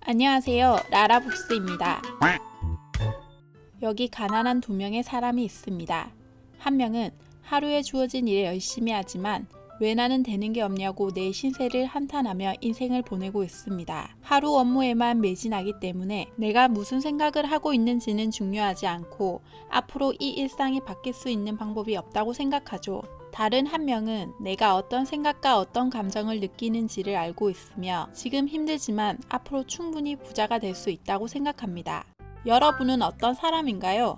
안녕하세요. 라라북스입니다. 여기 가난한 두 명의 사람이 있습니다. 한 명은 하루에 주어진 일에 열심히 하지만 왜 나는 되는 게 없냐고 내 신세를 한탄하며 인생을 보내고 있습니다. 하루 업무에만 매진하기 때문에 내가 무슨 생각을 하고 있는지는 중요하지 않고 앞으로 이 일상이 바뀔 수 있는 방법이 없다고 생각하죠. 다른 한 명은 내가 어떤 생각과 어떤 감정을 느끼는지를 알고 있으며 지금 힘들지만 앞으로 충분히 부자가 될 수 있다고 생각합니다. 여러분은 어떤 사람인가요?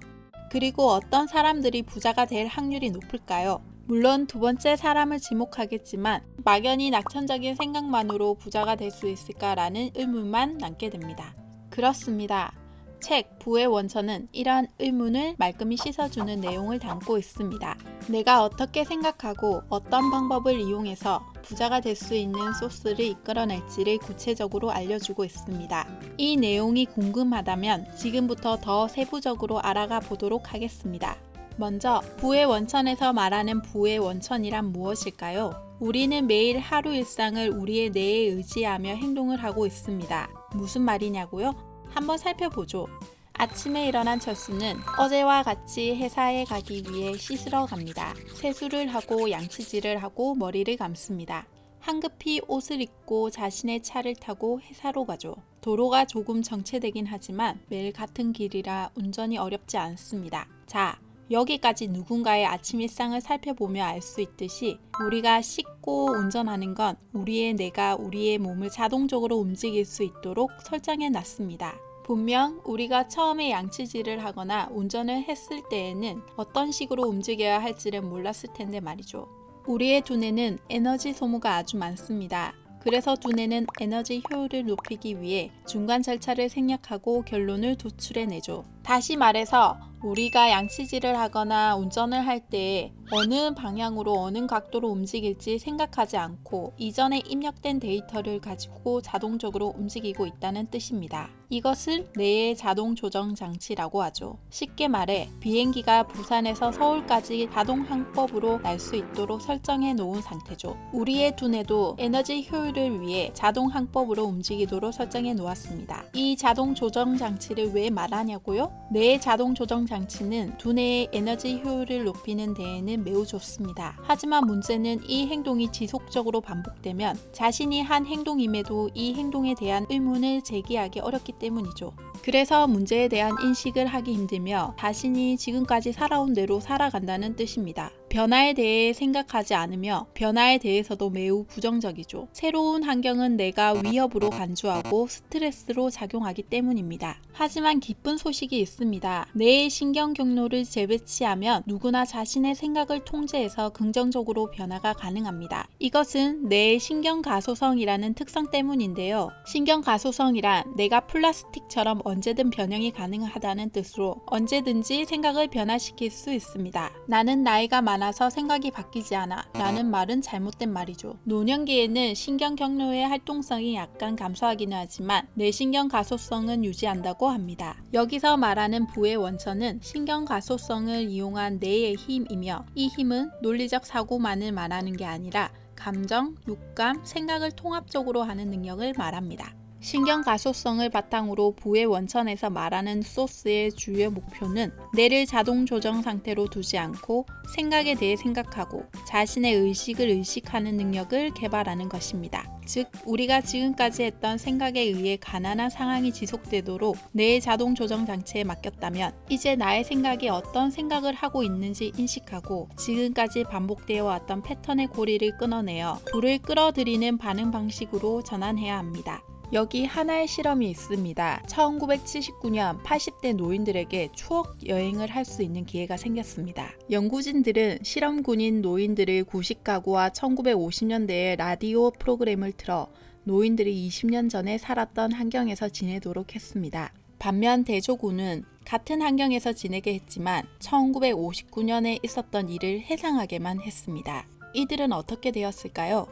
그리고 어떤 사람들이 부자가 될 확률이 높을까요? 물론 두 번째 사람을 지목하겠지만 막연히 낙천적인 생각만으로 부자가 될 수 있을까라는 의문만 남게 됩니다. 그렇습니다. 책 부의 원천은 이러한 의문을 말끔히 씻어주는 내용을 담고 있습니다. 내가 어떻게 생각하고 어떤 방법을 이용해서 부자가 될 수 있는 소스를 이끌어낼지를 구체적으로 알려주고 있습니다. 이 내용이 궁금하다면 지금부터 더 세부적으로 알아가 보도록 하겠습니다. 먼저 부의 원천에서 말하는 부의 원천이란 무엇일까요? 우리는 매일 하루 일상을 우리의 뇌에 의지하며 행동을 하고 있습니다. 무슨 말이냐고요? 한번 살펴보죠. 아침에 일어난 철수는 어제와 같이 회사에 가기 위해 씻으러 갑니다. 세수를 하고 양치질을 하고 머리를 감습니다. 황급히 옷을 입고 자신의 차를 타고 회사로 가죠. 도로가 조금 정체되긴 하지만 매일 같은 길이라 운전이 어렵지 않습니다. 자, 여기까지 누군가의 아침 일상을 살펴보며 알 수 있듯이 우리가 씻고 운전하는 건 우리의 뇌가 우리의 몸을 자동적으로 움직일 수 있도록 설정해 놨습니다. 분명 우리가 처음에 양치질을 하거나 운전을 했을 때에는 어떤 식으로 움직여야 할지를 몰랐을 텐데 말이죠. 우리의 두뇌는 에너지 소모가 아주 많습니다. 그래서 두뇌는 에너지 효율을 높이기 위해 중간 절차를 생략하고 결론을 도출해내죠. 다시 말해서 우리가 양치질을 하거나 운전을 할 때 어느 방향으로 어느 각도로 움직일지 생각하지 않고 이전에 입력된 데이터를 가지고 자동적으로 움직이고 있다는 뜻입니다. 이것을 뇌의 자동 조정 장치라고 하죠. 쉽게 말해 비행기가 부산에서 서울까지 자동 항법으로 날 수 있도록 설정해 놓은 상태죠. 우리의 두뇌도 에너지 효율을 위해 자동 항법으로 움직이도록 설정해 놓았습니다. 이 자동 조정 장치를 왜 말하냐고요? 뇌의 자동 조정 장치는 두뇌의 에너지 효율을 높이는 데에는 매우 좋습니다. 하지만 문제는 이 행동이 지속적으로 반복되면 자신이 한 행동임에도 이 행동에 대한 의문을 제기하기 어렵기 때문이죠. 그래서 문제에 대한 인식을 하기 힘들며 자신이 지금까지 살아온 대로 살아간다는 뜻입니다. 변화에 대해 생각하지 않으며 변화에 대해서도 매우 부정적이죠. 새로운 환경은 내가 위협으로 간주하고 스트레스로 작용하기 때문입니다. 하지만 기쁜 소식이 있습니다. 뇌의 신경 경로를 재배치하면 누구나 자신의 생각을 통제해서 긍정적으로 변화가 가능합니다. 이것은 뇌의 신경 가소성이라는 특성 때문인데요. 신경 가소성이란 내가 플라스틱처럼 언제든 변형이 가능하다는 뜻으로 언제든지 생각을 변화시킬 수 있습니다. 나는 나이가 많아서 생각이 바뀌지 않아 라는 말은 잘못된 말이죠. 노년기에는 신경 경로의 활동성이 약간 감소하기는 하지만 뇌신경 가소성은 유지한다고 합니다. 여기서 말하는 부의 원천은 신경 가소성을 이용한 뇌의 힘이며 이 힘은 논리적 사고만을 말하는 게 아니라 감정, 육감, 생각을 통합적으로 하는 능력을 말합니다. 신경 가소성을 바탕으로 부의 원천에서 말하는 소스의 주요 목표는 뇌를 자동 조정 상태로 두지 않고 생각에 대해 생각하고 자신의 의식을 의식하는 능력을 개발하는 것입니다. 즉, 우리가 지금까지 했던 생각에 의해 가난한 상황이 지속되도록 뇌의 자동 조정 장치에 맡겼다면 이제 나의 생각이 어떤 생각을 하고 있는지 인식하고 지금까지 반복되어 왔던 패턴의 고리를 끊어내어 불을 끌어들이는 반응 방식으로 전환해야 합니다. 여기 하나의 실험이 있습니다. 1979년 80대 노인들에게 추억 여행을 할 수 있는 기회가 생겼습니다. 연구진들은 실험군인 노인들을 90가구와 1950년대의 라디오 프로그램을 틀어 노인들이 20년 전에 살았던 환경에서 지내도록 했습니다. 반면 대조군은 같은 환경에서 지내게 했지만 1959년에 있었던 일을 회상하게만 했습니다. 이들은 어떻게 되었을까요?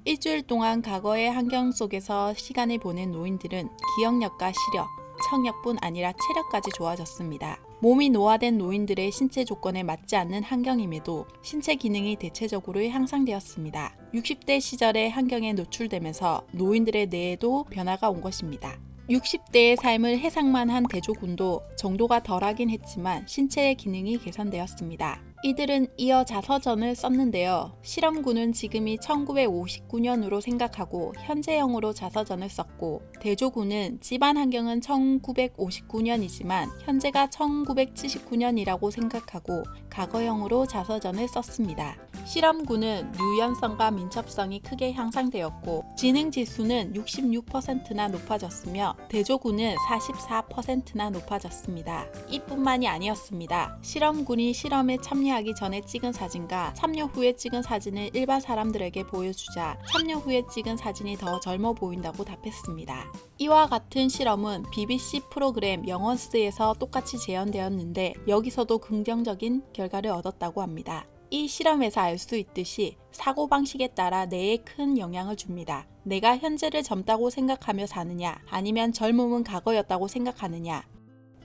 일주일 동안 과거의 환경 속에서 시간을 보낸 노인들은 기억력과 시력, 청력뿐 아니라 체력까지 좋아졌습니다. 몸이 노화된 노인들의 신체 조건에 맞지 않는 환경임에도 신체 기능이 대체적으로 향상되었습니다. 60대 시절의 환경에 노출되면서 노인들의 뇌에도 변화가 온 것입니다. 60대의 삶을 해상만 한 대조군도 정도가 덜하긴 했지만 신체의 기능이 개선되었습니다. 이들은 이어 자서전을 썼는데요. 실험군은 지금이 1959년으로 생각하고 현재형으로 자서전을 썼고, 대조군은 집안 환경은 1959년이지만 현재가 1979년이라고 생각하고 과거형으로 자서전을 썼습니다. 실험군은 유연성과 민첩성이 크게 향상되었고 지능지수는 66%나 높아졌으며 대조군은 44%나 높아졌습니다. 이뿐만이 아니었습니다. 실험군이 실험에 참여하기 전에 찍은 사진과 참여 후에 찍은 사진을 일반 사람들에게 보여주자 참여 후에 찍은 사진이 더 젊어 보인다고 답했습니다. 이와 같은 실험은 BBC 프로그램 영원스에서 똑같이 재현되었는데 여기서도 긍정적인 결과를 얻었다고 합니다. 이 실험에서 알 수 있듯이 사고방식에 따라 뇌에 큰 영향을 줍니다. 내가 현재를 젊다고 생각하며 사느냐, 아니면 젊음은 과거였다고 생각하느냐.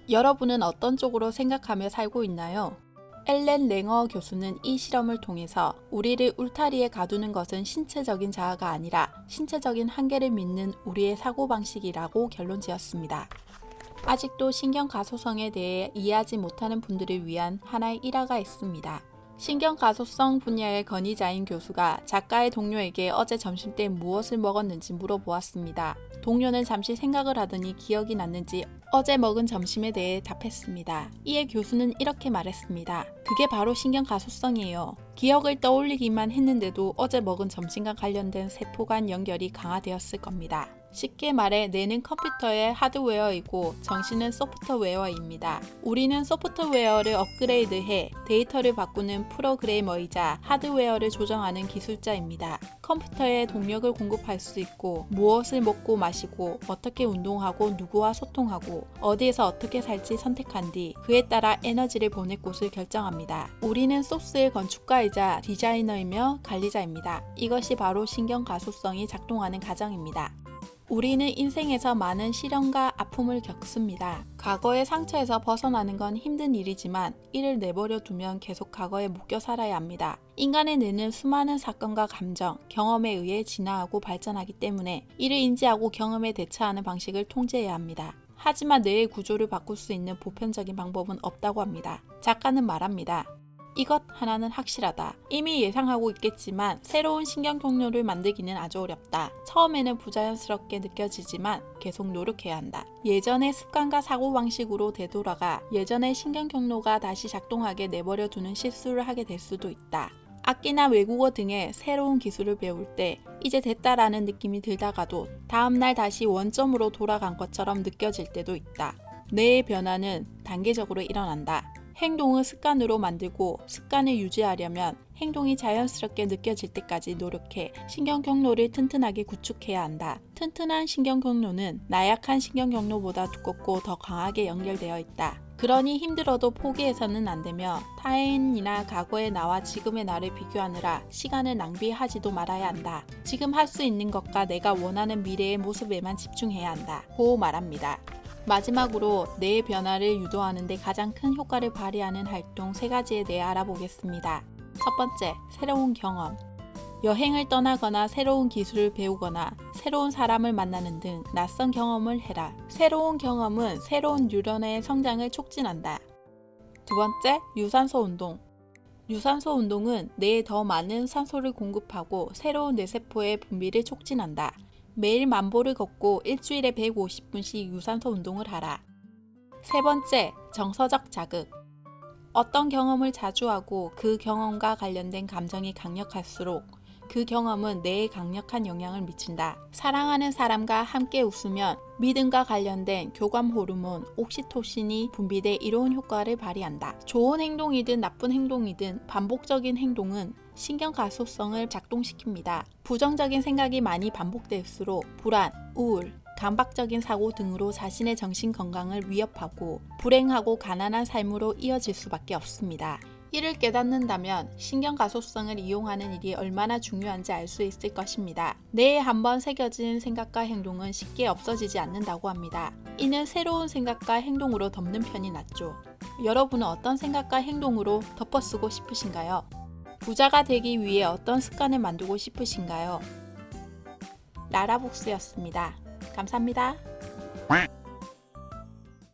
여러분은 어떤 쪽으로 생각하며 살고 있나요? 엘렌 랭어 교수는 이 실험을 통해서 우리를 울타리에 가두는 것은 신체적인 자아가 아니라 신체적인 한계를 믿는 우리의 사고방식이라고 결론 지었습니다. 아직도 신경가소성에 대해 이해하지 못하는 분들을 위한 하나의 일화가 있습니다. 신경가소성 분야의 권위자인 교수가 작가의 동료에게 어제 점심때 무엇을 먹었는지 물어보았습니다. 동료는 잠시 생각을 하더니 기억이 났는지 어제 먹은 점심에 대해 답했습니다. 이에 교수는 이렇게 말했습니다. 그게 바로 신경가소성이에요. 기억을 떠올리기만 했는데도 어제 먹은 점심과 관련된 세포 간 연결이 강화되었을 겁니다. 쉽게 말해 뇌는 컴퓨터의 하드웨어이고 정신은 소프트웨어입니다. 우리는 소프트웨어를 업그레이드해 데이터를 바꾸는 프로그래머이자 하드웨어를 조정하는 기술자입니다. 컴퓨터에 동력을 공급할 수 있고 무엇을 먹고 마시고 어떻게 운동하고 누구와 소통하고 어디에서 어떻게 살지 선택한 뒤 그에 따라 에너지를 보낼 곳을 결정합니다. 우리는 소스의 건축가이자 디자이너이며 관리자입니다. 이것이 바로 신경가소성이 작동하는 과정입니다. 우리는 인생에서 많은 시련과 아픔을 겪습니다. 과거의 상처에서 벗어나는 건 힘든 일이지만 이를 내버려 두면 계속 과거에 묶여 살아야 합니다. 인간의 뇌는 수많은 사건과 감정, 경험에 의해 진화하고 발전하기 때문에 이를 인지하고 경험에 대처하는 방식을 통제해야 합니다. 하지만 뇌의 구조를 바꿀 수 있는 보편적인 방법은 없다고 합니다. 작가는 말합니다. 이것 하나는 확실하다. 이미 예상하고 있겠지만 새로운 신경통로를 만들기는 아주 어렵다. 처음에는 부자연스럽게 느껴지지만 계속 노력해야 한다. 예전의 습관과 사고방식으로 되돌아가 예전의 신경통로가 다시 작동하게 내버려 두는 실수를 하게 될 수도 있다. 악기나 외국어 등의 새로운 기술을 배울 때 이제 됐다라는 느낌이 들다가도 다음날 다시 원점으로 돌아간 것처럼 느껴질 때도 있다. 뇌의 변화는 단계적으로 일어난다. 행동을 습관으로 만들고 습관을 유지하려면 행동이 자연스럽게 느껴질 때까지 노력해 신경경로를 튼튼하게 구축해야 한다. 튼튼한 신경경로는 나약한 신경경로보다 두껍고 더 강하게 연결되어 있다. 그러니 힘들어도 포기해서는 안 되며 타인이나 과거의 나와 지금의 나를 비교하느라 시간을 낭비하지도 말아야 한다. 지금 할 수 있는 것과 내가 원하는 미래의 모습에만 집중해야 한다. 고 말합니다. 마지막으로 뇌의 변화를 유도하는 데 가장 큰 효과를 발휘하는 활동 3가지에 대해 알아보겠습니다. 첫 번째, 새로운 경험. 여행을 떠나거나 새로운 기술을 배우거나 새로운 사람을 만나는 등 낯선 경험을 해라. 새로운 경험은 새로운 뉴런의 성장을 촉진한다. 두 번째, 유산소 운동. 유산소 운동은 뇌에 더 많은 산소를 공급하고 새로운 뇌세포의 분비를 촉진한다. 매일 만보를 걷고 일주일에 150분씩 유산소 운동을 하라. 세 번째, 정서적 자극. 어떤 경험을 자주 하고 그 경험과 관련된 감정이 강력할수록 그 경험은 뇌에 강력한 영향을 미친다. 사랑하는 사람과 함께 웃으면 믿음과 관련된 교감 호르몬 옥시토신이 분비돼 이로운 효과를 발휘한다. 좋은 행동이든 나쁜 행동이든 반복적인 행동은 신경가소성을 작동시킵니다. 부정적인 생각이 많이 반복될수록 불안, 우울, 강박적인 사고 등으로 자신의 정신 건강을 위협하고 불행하고 가난한 삶으로 이어질 수밖에 없습니다. 이를 깨닫는다면 신경가소성을 이용하는 일이 얼마나 중요한지 알 수 있을 것입니다. 뇌에 한번 새겨진 생각과 행동은 쉽게 없어지지 않는다고 합니다. 이는 새로운 생각과 행동으로 덮는 편이 낫죠. 여러분은 어떤 생각과 행동으로 덮어쓰고 싶으신가요? 부자가 되기 위해 어떤 습관을 만들고 싶으신가요? 라라북스였습니다. 감사합니다.